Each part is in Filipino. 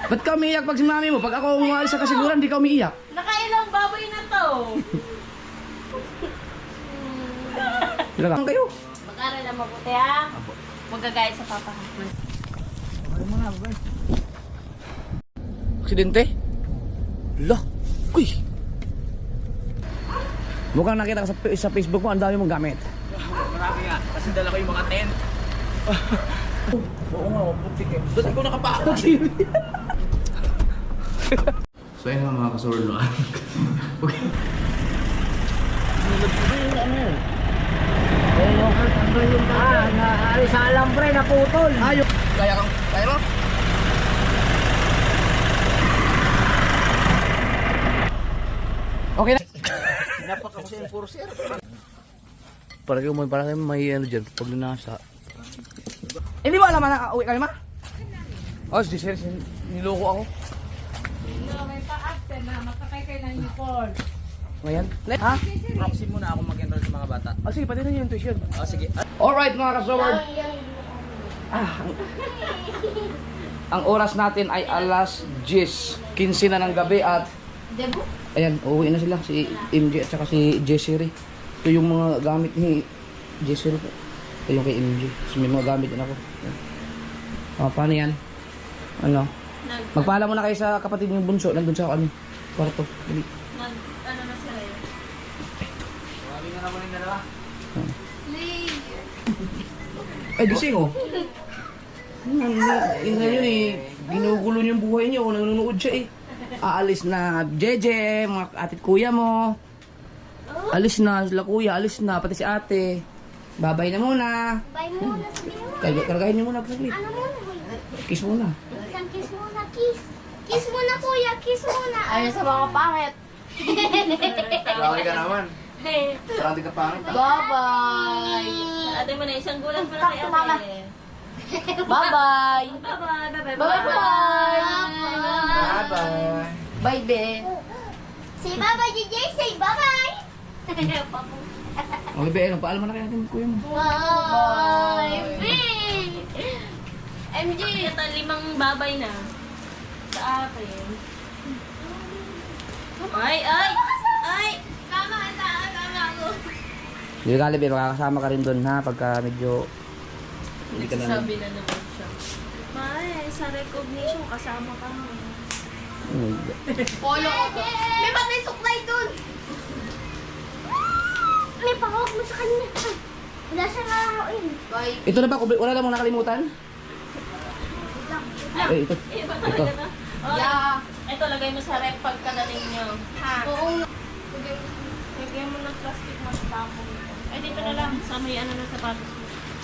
Ba't ka umiiyak pag si mami mo? Pag ako umalis sa kasiguran, di ka umiiyak. Nakailang baboy na to. Ilang kayo? Mag-aral na mabuti ha. Huwag gagaya sa papa ha. Aksidente? Lah, kuy. Mukhang nakita ka sa Facebook mo, ang dami mong gamit. Marami nga, kasi dala ko yung mga tent. Oo nga, putik eh. Doon ikaw nakapakot. So ayun nga mga kasurloan. Naari sa alambre, naputol. Ayok! Kaya mo? Okay na. Dapat ako sa enforcer. Para kayo may ano dyan, pag nasa. Hindi ba alam na uwi kami ma? Oh, si sir, niloko ako. May pa-absent na, makakay kayo ng uniform. Ngayon? Ha? Proxy muna ako mag-enroll sa mga bata. Oh, sige, pati na yung tuition. Oh, sige. Alright mga kasaward. Ang oras natin ay alas 10:15 na ng gabi at Debo? ayan, uuwi na sila si MJ at saka si Jessery. Ito yung mga gamit ni Jessery po. Ito yung kay MJ. So, may mga gamit din ako. Oh, paano yan? Ano? Magpaalam muna kayo sa kapatid ng bunso. Nandun sa ano, kwarto. Dali. Ano na sila yun? Marami na naman yung dalawa. Ay, gising oh. Ngayon eh, ginugulo niyo yung buhay niyo. Nanonood siya eh. Aalis na Jeje, mga atit kuya mo. Alis na sila kuya, alis na. Pati si ate. Babay na muna. Bye muna, sabihin mo. Kargahin niyo muna saglit. Ano muna? Kiss muna. Isang kiss muna, kiss. Kiss muna, kuya, kiss muna. Ayun sa mga pangit. Laki ka naman. Sarang ka pangit. Bye-bye. Ate mo na, isang gulat mo na kay Mama. ate. Bye-bye. Bye-bye. Bye-bye. Bye-bye. Bye-bye. Bye, be. Say bye-bye, DJ. Say bye-bye. Okay, be, paalam mo na kayo natin kuya mo. Bye. MG, ito 5 babay na. Sa akin. Ay! Tama ako. Hindi ka be, makakasama ka rin doon ha, pagka medyo hindi ka na. Sabi na naman siya. May, sa recognition kasama ka nga. Polo ko. May ba't may suklay dun? May pahawak mo sa kanya. Wala siya lalaroin. Bye. Ito na ba? Wala na mong nakalimutan? Eh, ito. Iba Ito. talaga na. Oh, Yeah. ito, lagay mo sa rep pagkadating nyo. Ha? Oo. Lagyan mo ng plastic mas tapo. Ay, dito na lang. Sa may ano na sapatos mo.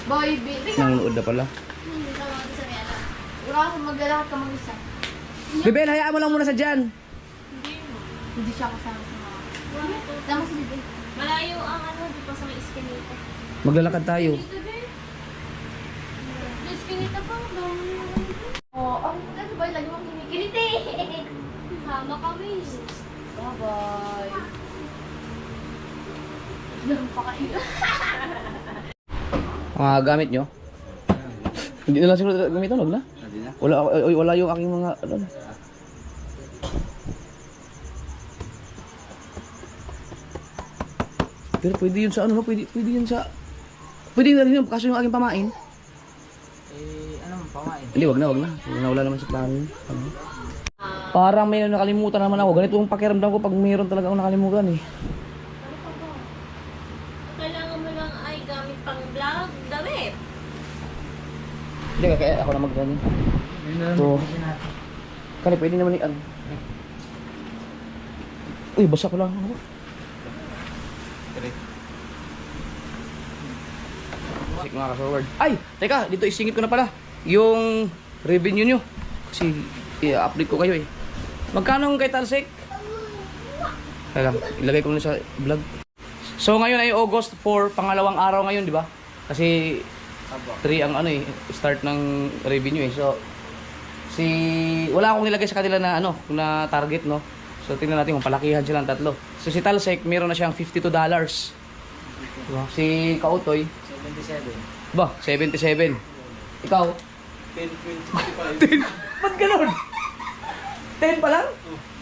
Bye, baby. Nanonood na pala. Hindi ka mga sa Rihanna. Wala ka maglalakad ka mag-isa. Bebe, hayaan mo lang muna sa dyan. Hindi mo. Hindi siya kasama sa mga. Tama si Bibi. Malayo ang ano, di pa sa may iskinita. Maglalakad tayo. Diskinita pa. Oo. Ano ba? Lagi mong kinikilit eh. Sama kami. Bye-bye. Napakaila. Mga gamit nyo? Hindi na lang siguro gamitin, wag na. Hindi na. Wala yung aking mga ano. Pero pwede yun sa ano, pwede yun sa. Pwede na rin yun, kaso yung aking pamain. Ano mo, pamain? Hindi, wag na. Wala naman sa plano yun. Ano? Parang may nakalimutan naman ako. Ganito yung pakiramdam ko pag mayroon talaga akong nakalimutan eh. Kailangan mo lang ay gamit pang vlog, damit. Hindi, kaya ako na mag-ganyan. Ito. Kani, pwede naman yung ano. Uy, basa ko lang ako. Music mga ka-forward. Ay! Teka, dito isingit ko na pala. Yung revenue nyo. Kasi i-update ko kayo eh. Magkano kay Talsik? Kaya lang, ilagay ko na sa vlog. So ngayon ay August 4, pangalawang araw ngayon, di ba? Kasi 3 ang ano eh, start ng revenue eh. So wala akong nilagay sa kanila na ano, na target no. So tingnan natin kung palakihan silang tatlo. So si Talsik meron na siyang $52. Diba? Si Kautoy 77. ba, 77. Ikaw? 10.25. Ba't ganun? 10 pa lang?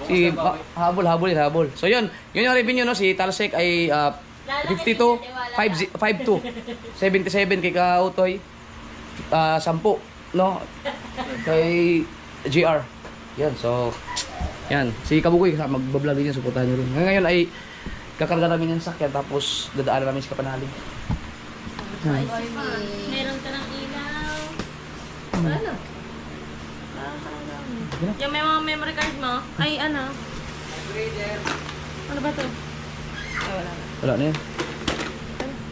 Si habol. So yun yung revenue no, si Talsek ay 52, 52, 77 kay Kautoy, 10 no, kay GR. Yan, so yan, si Kabugoy magbablog din yan, suportahan nyo rin. Ngayon ay kakarga namin yung sakyan tapos dadaan namin sa Kapanalig. Meron ka ng ilaw. Ano? Yung may mga memory card mo, ay ano? Ano ba to? Ay, wala na. Wala na yan.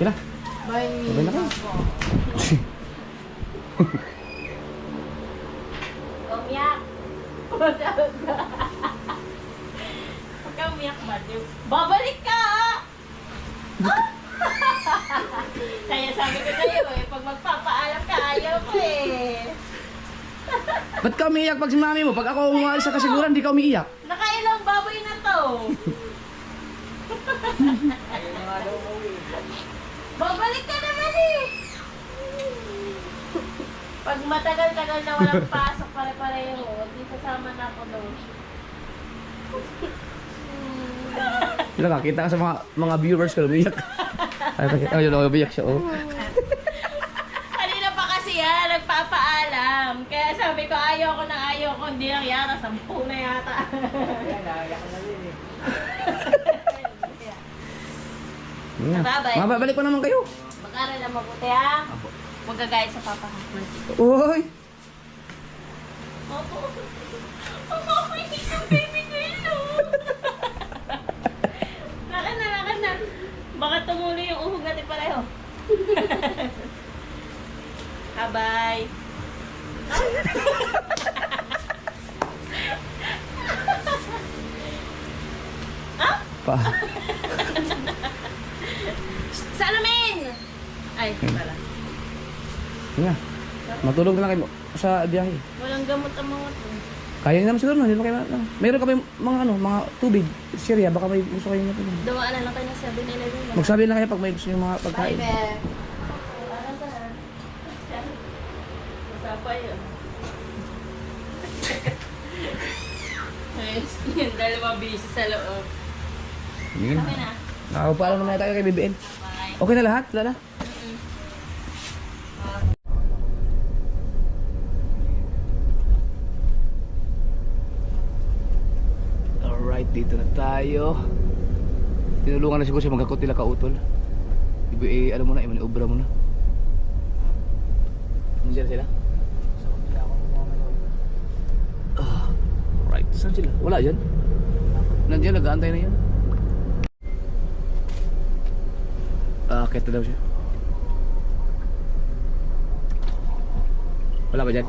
Kila? Bye. Sabay na kayo. Umiyak. Huwag ka umiyak, Matthew. Babalik ka! Kaya sabi ko sa'yo pag magpapaalam ka, ayaw ko Ba't ka umiiyak pag si mami mo? Pag ako umalis sa kasiguran, di ka umiiyak. Nakailang baboy na to. Babalik ka naman Pag matagal-tagal na walang pasok pare-pareho, di sasama na ako doon. Wala ka, kita ka sa mga viewers ko, umiiyak. Ay, yun, umiiyak siya, oh. Kanina pa kasi nagpapaalam. Kaya sabi ko, ayaw ko, hindi lang yata, 10 na yata. Bye-bye. Mababalik pa naman kayo. Mag-aral na mabuti ha. Huwag gagayat sa papa ka. Uy! Opo. Opo, ako hindi sa baby ko yun, no? Lakan na. Baka tumuloy yung uhog natin pareho. Bye-bye. Pa. Salamin! Ay, pala. Nga. Matulog na lang kayo sa biyahe. Walang gamot ang mga to. Kaya naman siguro, hindi pa kayo mayroon kami mga tubig. Syria, baka may gusto kayo nito. Dawaan na lang tayo ng 7-Eleven. Magsabi lang kayo pag may gusto yung mga pagkain. Bye, Masapa yun. Yung dalawa busy sa loob. Hindi na. Okay na. Nakapaalam naman tayo kay BBN. Bye. Okay na lahat, Lala? Alright, dito na tayo. Tinulungan na siguro siya magkakot nila kautol. Ano mo na, obra mo na. Nandiyan sila? Right, saan sila? Wala dyan? Nandiyan, nag-aantay na yan. Akit na daw siya. Wala ba dyan?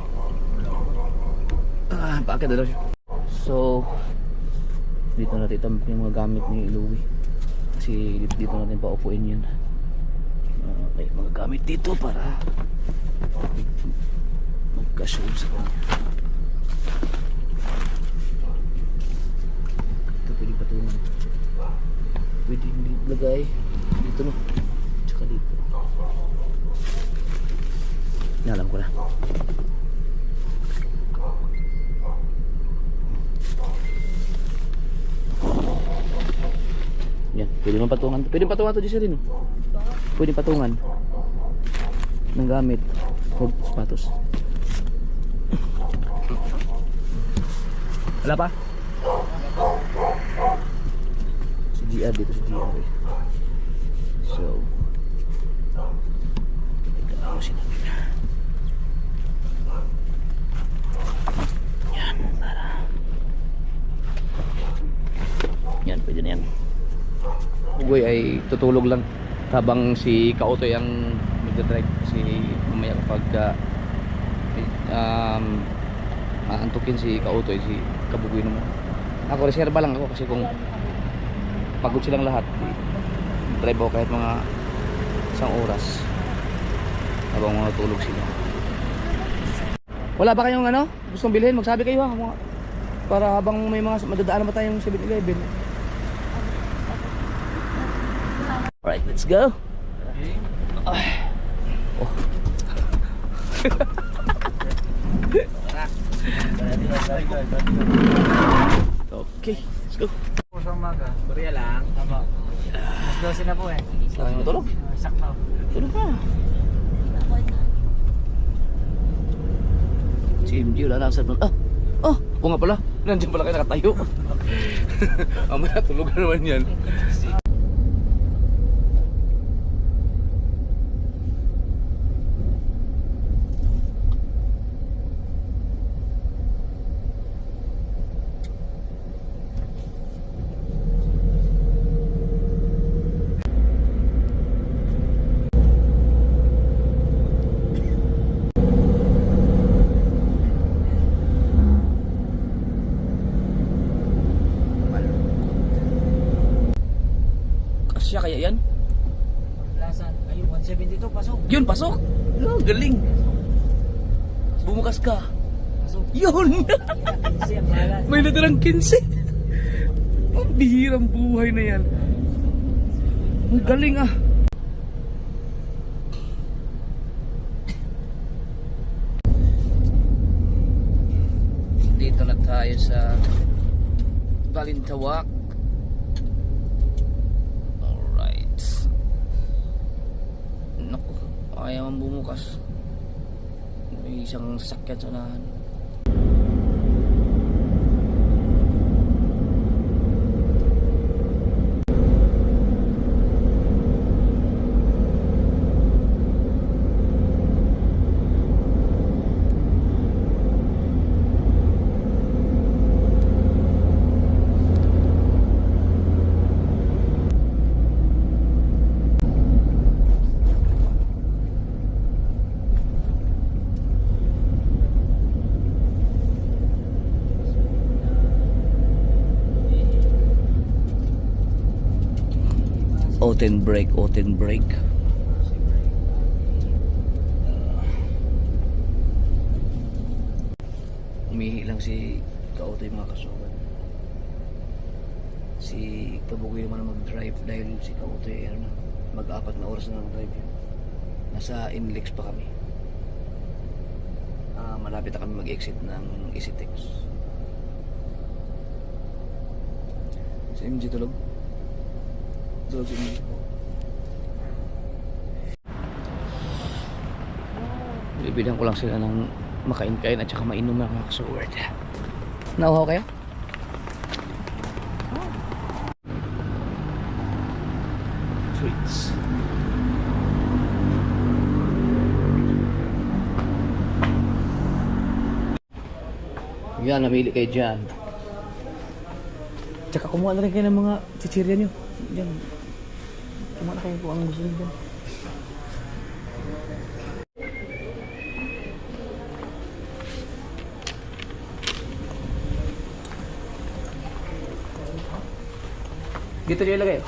Paakit na daw siya. So, dito natin ito yung mga gamit ni Louie. Kasi dito natin paupuin yun. May mga gamit dito para magka-show sa kanya. Ito pwede patungan. Pwede hindi lagay dito no. Tsaka dito. Alam ko na. Yan, pwede man patungan. Pwede patungan to dito rin. No? Pwede patungan ng gamit. Huwag sapatos. Wala pa? Si GR dito, si GR eh. So ayusin natin. Yan, para yan, pwede na yan. Ugoy ay tutulog lang habang si Kautoy ang magdadrive kasi mamaya kapag aantukin si Kautoy, si Kabugoy naman. Ako reserva lang ako kasi kung pagod silang lahat, drive ako kahit mga 1 oras habang matulog sila. Wala ba kayong gustong bilhin? Magsabi kayo ha, para habang may mga madadaan naman tayong 7-Eleven. Alright, let's go. Oh. Okay, let's go. Po sa umaga. Korea lang. Tama. Mas 12 na po eh. Saan mo tulog? Sakto. Tulog ka. Si MJ wala na sa doon. Oo nga pala. Nandiyan pala kayo nakatayo. Mamaya tulog na naman yan. Kasya kaya yan? Lasan. Ayun, 172. Pasok. Yun, pasok! Oh, galing! Bumukas ka. Pasok. Yun! Kasi ang bahala. May natirang 15. Ang bihirang buhay na yan. Ang galing ah. Dito na tayo sa Balintawak. Alright. Naku, ayaw ang bumukas. May isang sasakyan sa unahan. Oten break, oten break. Umihi lang si Kaotoy mga kasukan. Si Kabugoy naman na mag-drive dahil si Kaotoy mag-4 na oras na mag-drive yun. Nasa Inlex pa kami. Malapit na kami mag-exit ng Isitex. Si MJ tulog. Tulog si MJ. Bibilihan ko lang sila ng makain-kain at saka mainom na mga kasuward. Nauhaw kayo? Sweets. Yan, namili kayo dyan. Tsaka kumuha na rin kayo ng mga chichirya nyo. Yan. Kumuha na kayo kung anong gusto nyo dyan. Dito nyo ilagay.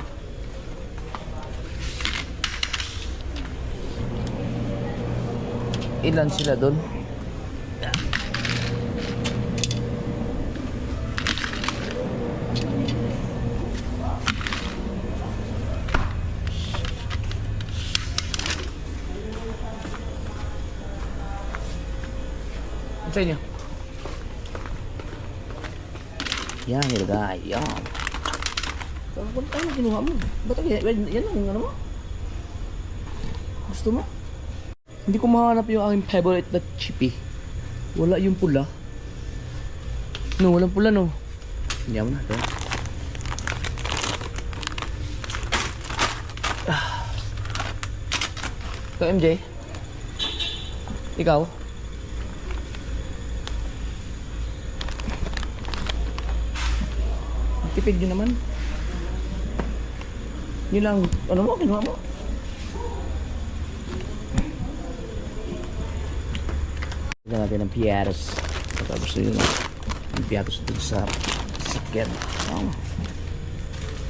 Ilan sila doon? Ano sa inyo? Yan, ilagay. Yan. Kung tayo kinuha mo. Ba't yan ang ano mo? Gusto mo? Hindi ko mahanap yung aking favorite na chippy. Wala yung pula. No, walang pula no. Hindi mo na ito. Ito MJ. Ikaw? Tipid yun naman. Yun lang, ano mo, kinuha mo? Tignan natin ang piatos. Tapos yun ang piatos dun sa sakyan.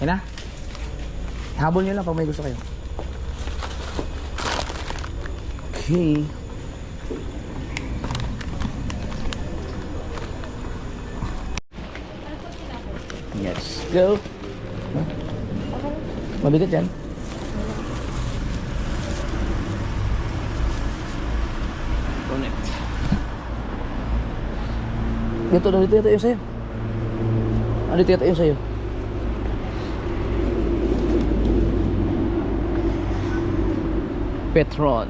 Yan na. Habol nyo lang pag may gusto kayo. Okay. Let's go. Mabigat yan. Connect. Dito yung sa'yo. Ano tiyata yun sa'yo? Petron.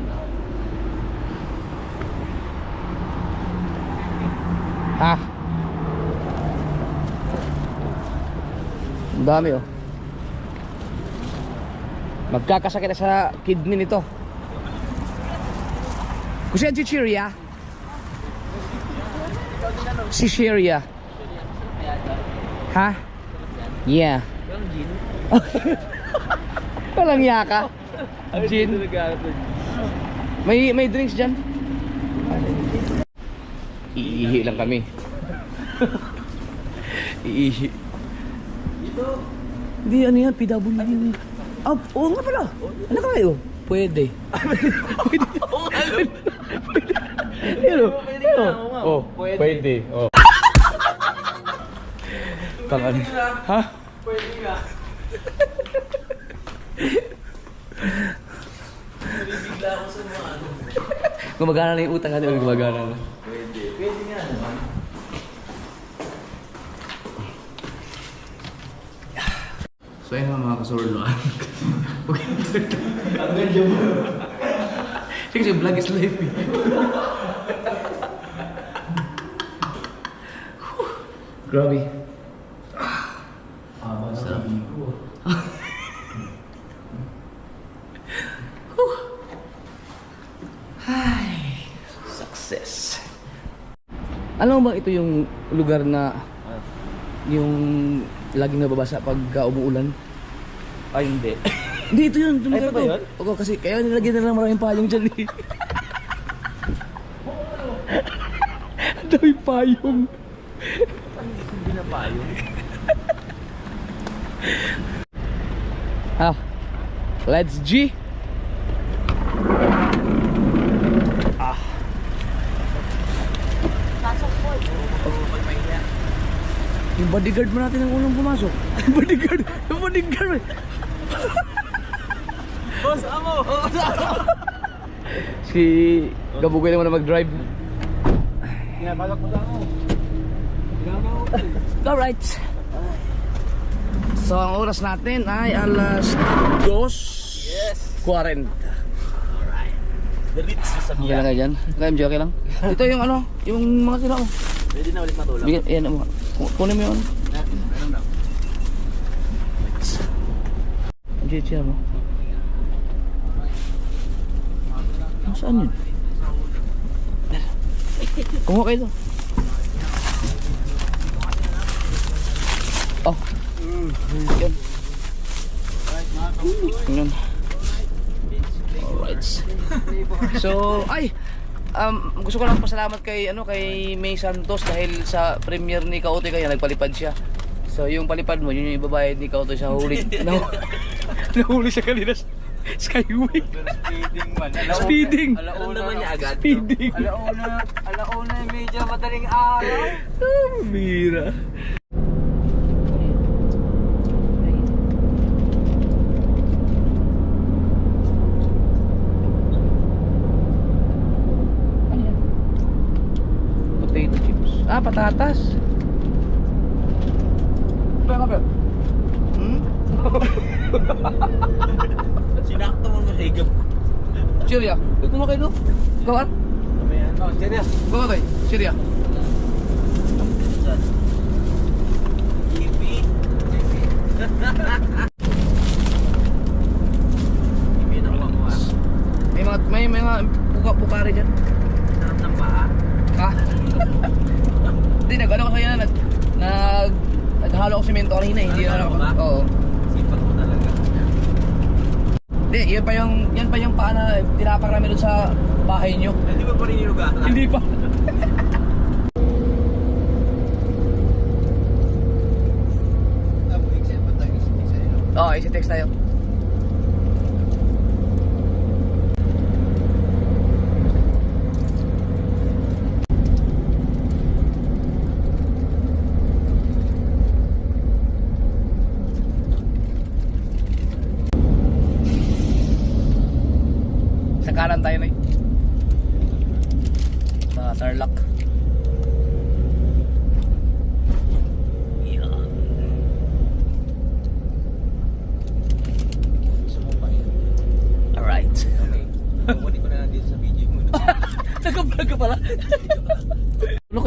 Ha? Ang dami oh. Magkakasakit na sa kidney nito. Kasi ang chichirya? Chichirya. Ha? Yeah. Walang yaka. Gin. May drinks dyan? Iihi lang kami. Iihi. Hindi, ano yan? PW yan. Ah, oo nga pala. Ano ka kayo? Pwede. Pwede. Pero, oh, pwede. Oh. Tangan. Ha? Pwede nga. Nabibigla ako sa mga ano. Gumagana na yung utang natin. Gumagana na. Pwede. Pwede nga naman. So ayun naman mga kasurloan. Ang ganda mo. Kasi vlog is life eh. Grabe. Sarap. Ay, success. Alam mo ba ito yung lugar na yung laging nababasa pag umuulan? Ay, hindi. Hindi, ito yun. Ay, ito ba yun? Oo, kasi kaya nilagyan na lang maraming payong dyan eh. Ang daming payong. Hindi na payo. Ah, let's G. Pasok po. Yung bodyguard mo natin ang unang pumasok. Yung bodyguard. Yung bodyguard. Boss, amo! Si Gabugoy naman na mag-drive. Nga, pasok mo lang ako. Alright. So ang oras natin ay alas 2:40. Yes! Alright. The Ritz sa Okay lang kayo dyan? Okay, MJ, okay lang? Ito yung ano, yung mga sila oh. Pwede na ulit matulog. Bigyan, ayan, kunin mo yun. Meron daw. MJ, siya mo. Saan yun? Kumuha kayo to. Oh. Yan. Yan. Alright. So, ay! Gusto ko lang pasalamat kay kay May Santos dahil sa premiere ni Kautoy kaya nagpalipad siya. So, yung palipad mo, yun yung ibabayad ni Kautoy sa huli. Nahuli siya kanina sa Skyway. Speeding man. Speeding. Alam naman niya agad. Speeding. Alauna medyo madaling araw. Mira. Potato chips. Ah, patatas. Apa? Sinakto mo ng higap. Syria. Ito mo kayo, no? Gawat? Oh, seriya. Gawat kayo. Syria. Ipi. Ipi na kuha mo ah. May mga buka-bukari dyan. Sarap ng paa. Ha? Hindi, nag-ano ko sa'yo na naghalo ako simento kanina eh. Hindi na ako. Oo. Sipag mo talaga. Hindi, yan pa yung paa na tinapak namin doon sa bahay nyo. Hindi ba pa rin yung lugar? Hindi pa. Oo, easy text tayo. Sa kanan tayo na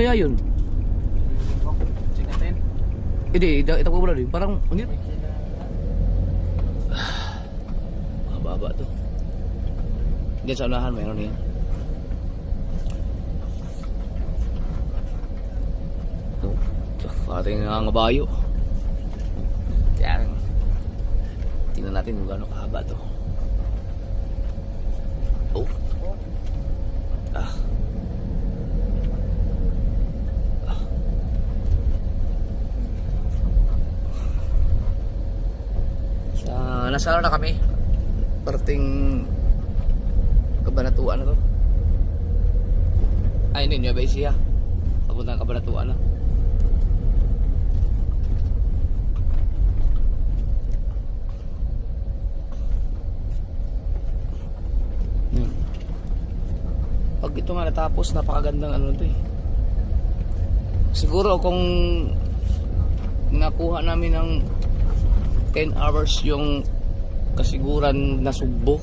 kaya yun? Check natin. Hindi, itapo mo na rin. Parang, hindi. Mababa to. Diyan sa unahan, mayroon yan. Oh, ating nangangabayo. Yan. Tingnan natin kung gaano kahaba to. Oh. Ah. Nasa ano na kami? Parting Kabanatuan na to. Ay, hindi, Nueva Ecija. Papuntang Kabanatuan na. Yan. Pag ito nga natapos, napakagandang ano to eh. Siguro kung nakuha namin ng 10 hours yung kasiguran na Sugbo,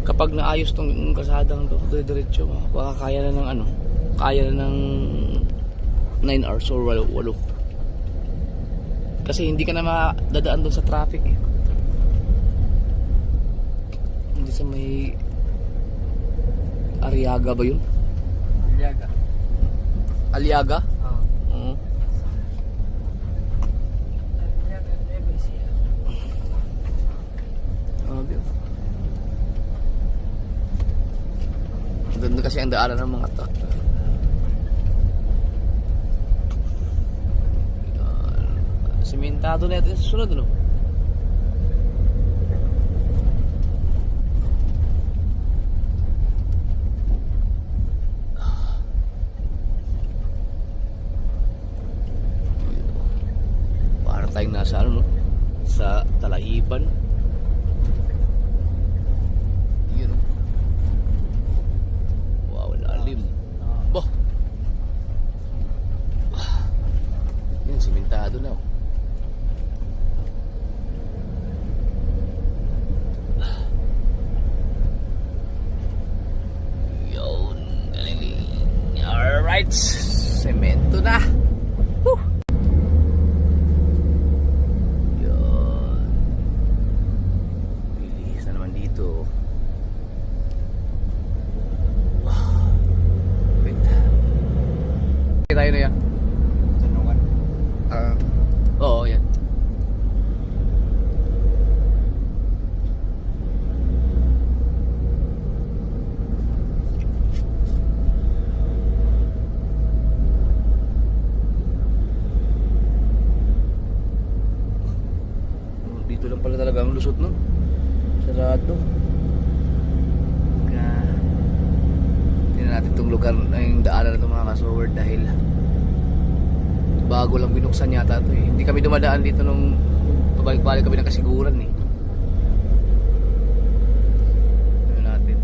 kapag naayos tong kasadang to, diretso, makakaya na ng ano, kaya na ng 9 hours or 8. Kasi hindi ka na madadaan doon sa traffic eh. Hindi sa may Arriaga ba yun? Aliaga. Aliaga? Oo. Oo. Aliaga, Nueva Ecija. Ganda kasi ang daanan ng mga truck. Simentado na ito sa sunod, no? Para tayong nasa ano, no? Sa Talahiban. Yun, no? Wow, lalim. Bah! Yan, simentado na, oh. Yun, galing. Alright, semento na. Woo! Yun. Bilis na naman dito. Wow. Wait. Okay, tayo na yan. Tanungan. Oo, yan. Dito lang pala talaga ang lusot, no? Sarado. Kaya tingnan natin itong lugar na yung daanan na itong mga kasoward dahil bago lang binuksan yata ito eh. Hindi kami dumadaan dito nung pabalik-balik kami ng kasiguran eh. Tingnan natin.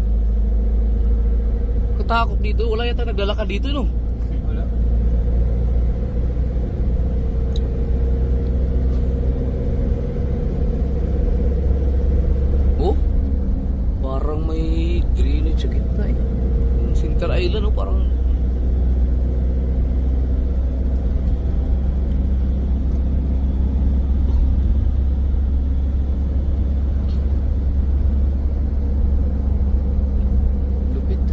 Katakot dito. Wala yata naglalakad dito, no? Wala. Oh, parang may drainage sa gitna eh. Yung Center Island, oh, parang lupit.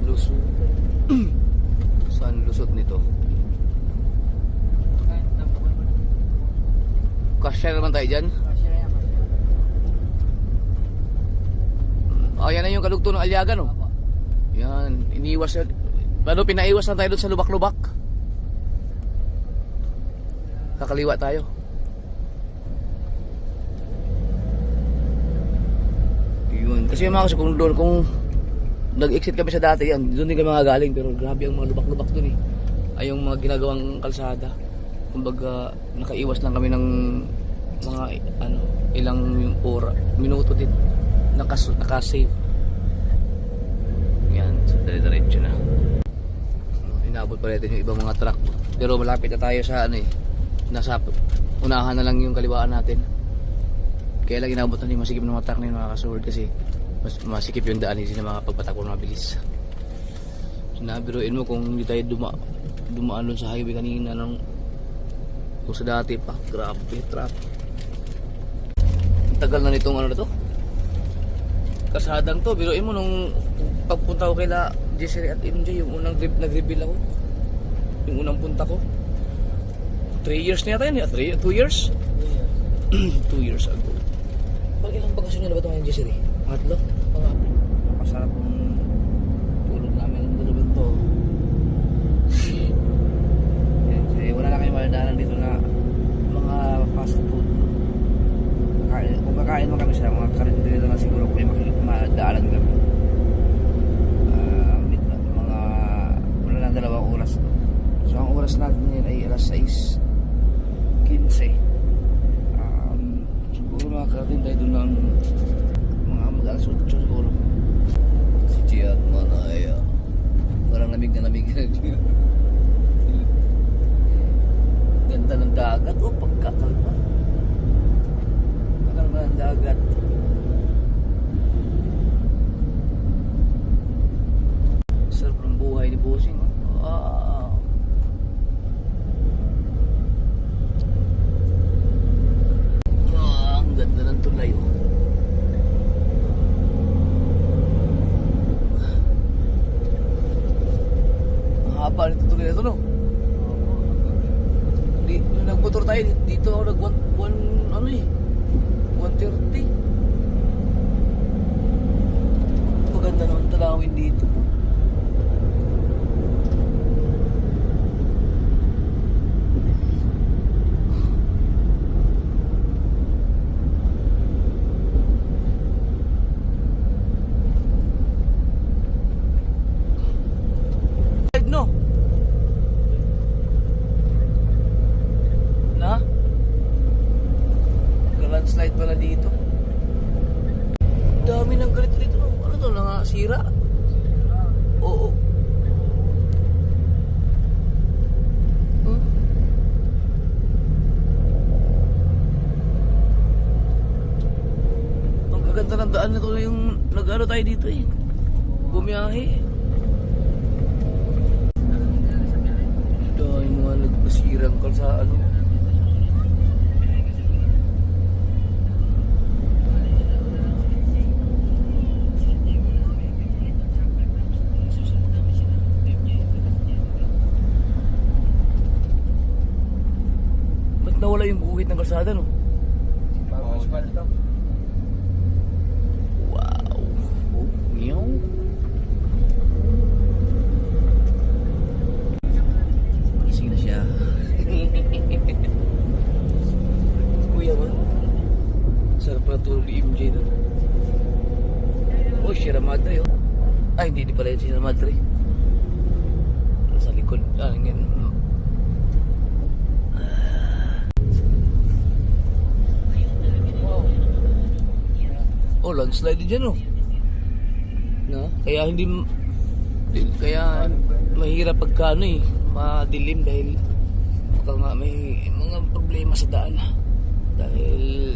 Lusot. Saan lusot nito? Kahit nabukan mo na. Kasya naman tayo dyan. Masya yan, masya. Yan na yung kalugto ng Aliaga, no? Apa. Yan, iniwas na. Ano, pinaiwas na tayo doon sa lubak-lubak. Kakaliwa tayo. Yun, kasi yung mga kasi kung doon, kung nag-exit kami sa dati yan, doon din kami mga galing, pero grabe ang mga lubak-lubak doon eh. Ay yung mga ginagawang kalsada. Kumbaga, nakaiwas lang kami ng mga ano, ilang minuto din. Nakasave. Yan, so dire-diretso na. Inabot pa natin yung ibang mga truck. Pero malapit na tayo sa ano eh. Nasa unahan na lang yung kaliwaan natin. Kaya lang inabot na yung masikip ng mga truck na yun mga kasword kasi mas masikip yung daan, hindi na makapagpatakbo na mabilis. Sinabiruin mo kung hindi tayo dumaan doon sa highway kanina nung kung sa dati pa, grabe traffic. Ang tagal na nitong ano na to, kasadang to. Biruin mo nung pagpunta ko kila Jessery at MJ, yung unang nag-reveal ako, yung unang punta ko 3 years na yata yun, 2 years? 2 years ago. Pag ilang bakasyon nyo na ba ito ngayon, Jessery? Pangatlo? Pangatlo. Napasarap ng tulog namin ng dalawang to. Yan, kasi wala na kayong maladaanan dito na mga fast food. Kung kakain mo kami sa mga karinderi lang siguro kung may madaanan kami. Mga wala na 2 oras to. So ang oras natin ngayon ay alas 6:15. Siguro makakarating tayo doon ng mga mag-alas 8 siguro. Si Chia at Manaya parang lamig na lamig. Ganda ng dagat. O pagkakalma ng dagat. Sarap ng buhay ni Bossing. Wow. Ang ganda ng tulay. Ang haba nito tulay na ito, no? Nung nagmotor tayo dito ako ano eh 130. Maganda naman talawin dito. No? Na? Landslide pala dito. Dami ng ganito dito. Ano to? Sira? Oo. Ang gaganda ng daan na to yung nag-ano tayo dito eh. Bumiyahe. Dahil mga nagpasirang kalsaan. Nawala yung guhit ng kalsada, no? Wow. Oh, meow. Gising na siya. Kuya mo? Sarap na tulog ni MJ doon. Oh, Sierra Madre, oh. Ay, hindi pala yung Sierra Madre. Sa likod. Ganyan. Oh, landslide din dyan, oh. No? Kaya mahirap pagka ano eh, madilim dahil baka nga may mga problema sa daan. Dahil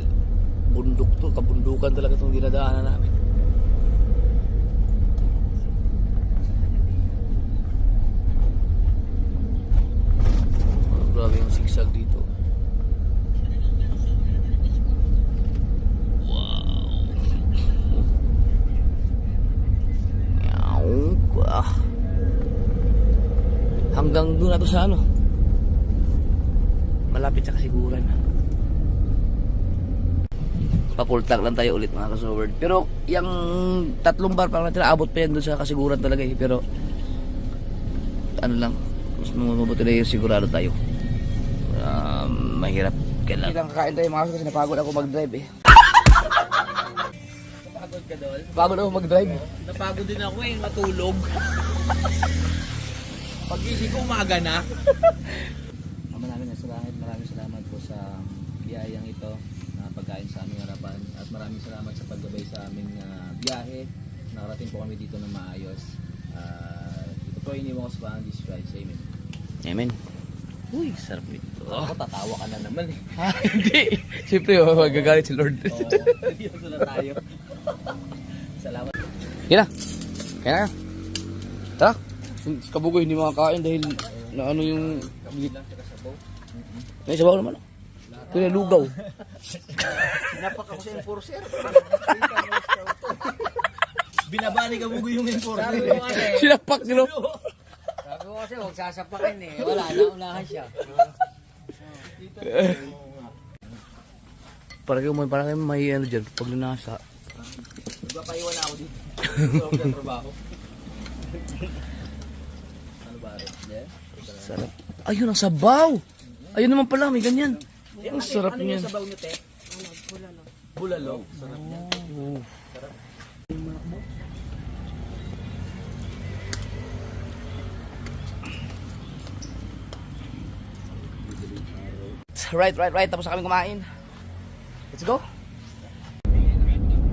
bundok to, kabundukan talaga itong dinadaanan namin. Grabe yung sigsag dito. Hanggang doon na to sa ano, malapit sa kasiguran. Papultak lang tayo ulit mga kasoward. Pero yung 3 bar parang natin abot pa yan doon sa kasiguran talaga eh. Pero ano lang, mas mabuti na yung sigurado tayo. Mahirap. Kailangan lang kakain tayo mga kasoward kasi napagod ako mag-drive eh. Napagod ka doon? Pagod ako mag-drive. Napagod din ako eh, matulog. Pag-isip ko umaga na. Maraming salamat po sa biyayang ito na pagkain sa aming harapan at maraming salamat sa paggabay sa aming biyahe. Nakarating po kami dito ng maayos. Ito ko iniwan ko sa bahan this Christ. Amen. Amen. Uy, sarap ito. Ako tatawa ka na naman eh. Hindi. Siyempre, magagalit si Lord. Oo, seryoso na tayo. Salamat. Yan na. Kaya na. Tara. Si Kabugoy hindi makakain dahil na ano yung... Lang sa kasabaw. May sabaw naman. Kaya lugaw. Sinapak ako sa enforcer. Binabali ka mo yung enforcer. Sabi ko kasi. Sinapak nilo. Sabi ko kasi huwag sasapakin eh. Wala na, unahan siya. Parang may ano dyan. Pag nasa. Nagpapaiwan na ako dito. Huwag na trabaho. Ano ba rin? Yeah? Sarap. Ayun ang sabaw. Ayun naman pala, may ganyan. Ang sarap Ano niyan. yung sabaw nyo, te? Bulalo. Bulalo? Sarap niya. Sarap. Right. Tapos na kami kumain. Let's go.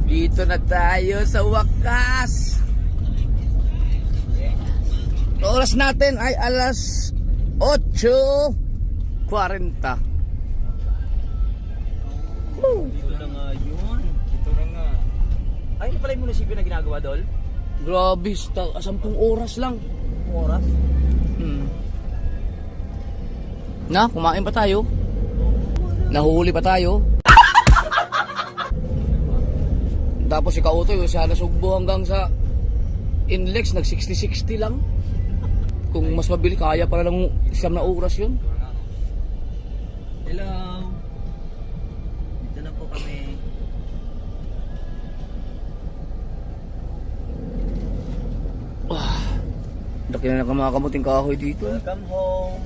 Dito na tayo sa wakas. Oras natin ay alas 8:40. Dito na nga yun. Dito na nga. Ay, ano pala yung munisipyo na ginagawa, Dol? Grabe, 10 oras lang. Oras? Na, kumain pa tayo. Nahuli pa tayo. Tapos si Kautoy, siya nasugbo hanggang sa Inlex, nag 60-60 lang. Kung mas mabili, kaya para lang 1 oras yun. Hello. Dito na po kami. Laki na mga kamuting kahoy dito. Welcome home.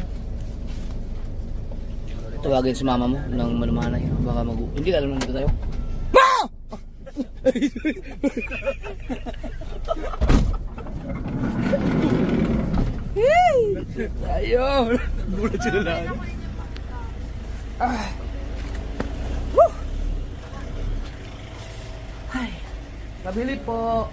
Tawagin si mama mo ng malumanay. Baka hindi alam na dito tayo. Ma! Ayun! Gulat sila lang. Woo! Ay, nabili po.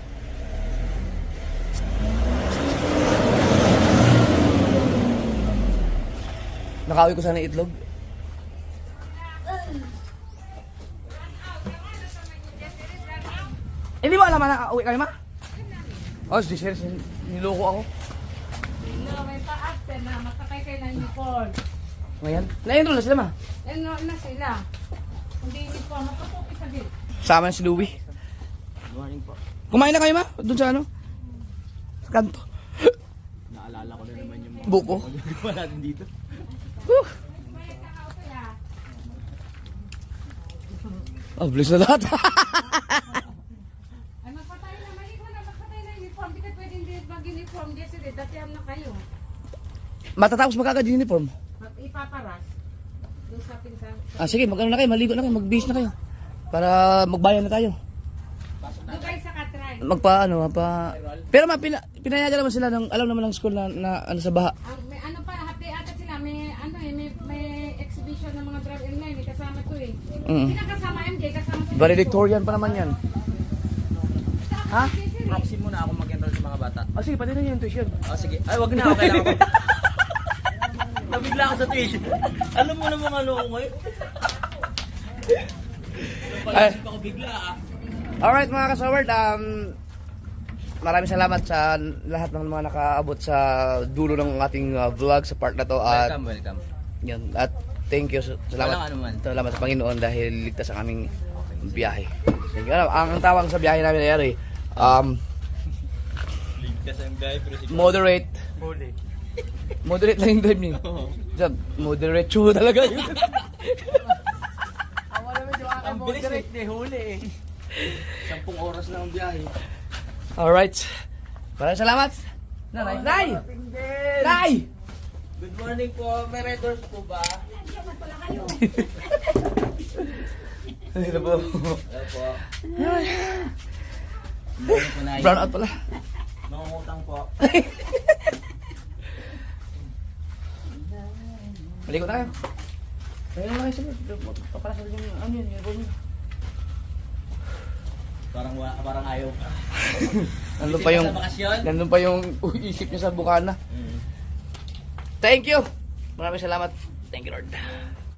Nakawi ko sana yung itlog. Hindi mo alam na uwi kayo ma? Oh, si Sir, niloko ako. No, may pa-absent na makakay kayo ng uniform. Ngayon, na-enroll na sila ma. Enroll na sila. Hindi uniform, makapopi sa bill. Sama na si Louie. Good morning po. Kumain na kayo ma? Doon sa ano? Sa kanto. Naalala ko na naman yung mga Buko. magagawa natin dito. Oh, bilis na lahat. Ay, magpatay na. Mali ko na magpatay na uniform. Di ka pwedeng mag-uniform. Di sila, datihan na kayo. Matatapos magkagad yung uniform. Ipaparas. Doon sa pinsan. Ah, sige, mag-ano na kayo, maligo na kayo, mag-base na kayo. Para magbayan na tayo. Doon kayo sa katry. Pero pinayagan naman sila ng, alam naman ng school na ano sa baha. May ano pa, hati ata sila. May ano eh, may exhibition ng mga drive and line. May kasama to eh. Hindi na kasama MJ, kasama to. Valedictorian pa naman yan. Ha? Proxy muna ako mag-enroll sa mga bata. Oh, sige, pati na yung tuition. Oh, sige. Ay, wag na ako. Kailangan ko. Nabigla ako sa tuition. Alam mo na mga ano ko ngayon. Ay. Palasip ako bigla ah. Alright mga kasaward, maraming salamat sa lahat ng mga nakaabot sa dulo ng ating vlog sa part na to. At Welcome. yun, at thank you, Walang anuman. salamat sa Panginoon dahil ligtas ang aming biyahe. Thank you. Ang tawag sa biyahe namin ay Ligtas ang guy, pero sige. moderate. Huli. Moderate lang yung drive niyo. Moderate show talaga yun. Ang bilis eh. Huli eh. 10 oras na ang biyahe. Alright. Maraming salamat. Nay! Nay! Nay! Good morning po. May red doors po ba? Hello po. Hello po. Morning po, Nay. Brown out pala. Nangungutang po. Maligo na kayo. Ayun na kayo sila. Papalasal yung ano yun, yung room yun. Parang ayaw. Nandun pa yung, Sa bakasyon? nandun pa yung isip niya sa bukana. Mm. Thank you. Maraming salamat. Thank you, Lord.